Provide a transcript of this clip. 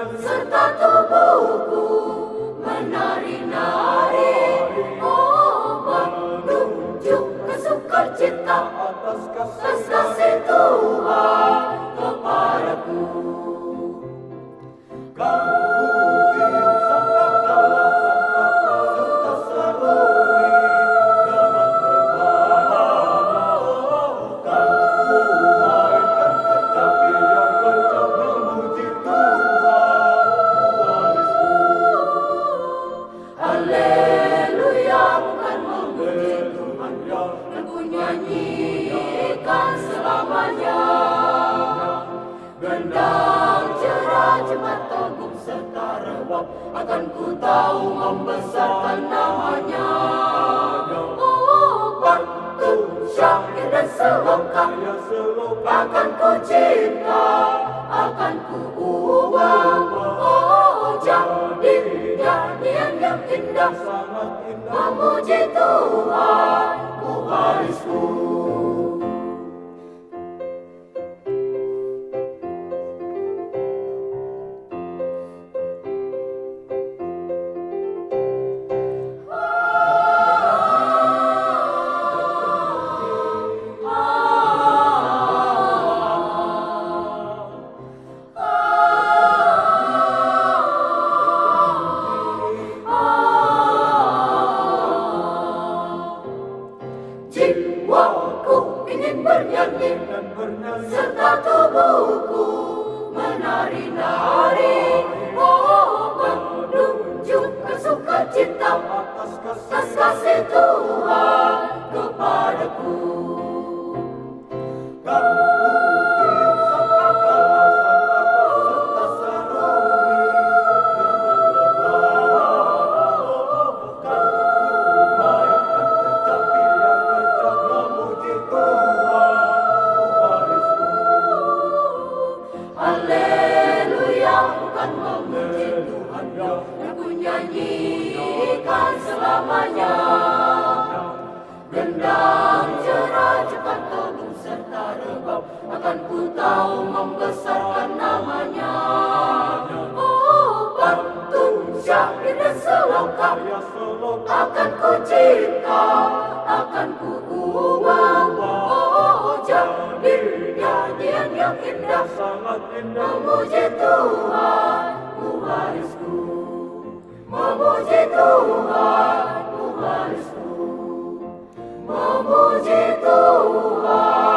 serta tubuhku menari-nari, oh menunjuk ke sukacita atas kasih Tuhan kepadaku. Nyanyikan selamanya, gendang cerah cepat teguh serta rebab, akan ku tahu membesarkan namanya. Oh, batu, syair dan selongkang akan ku cipta, akan ku ubah, oh jadi nyanyian yang indah, memuji Tuhan warisku. Jiwaku ingin bernyanyi serta tubuhku menari-nari, oh menunjuk ke sukacita atas kasih Tuhan kepadaku. Haleluya, bukan memuji Tuhan, aku nyanyikan selamanya. Gendang cerah cepat teguh serta rebab, akan ku tahu membesarkan namanya. Oh, pantun, syair dan selongkang akan ku cipta, akan ku ubah, oh jadi nyanyian yang indah, memuji Tuhan warisku, memuji Tuhan warisku, memuji Tuhan.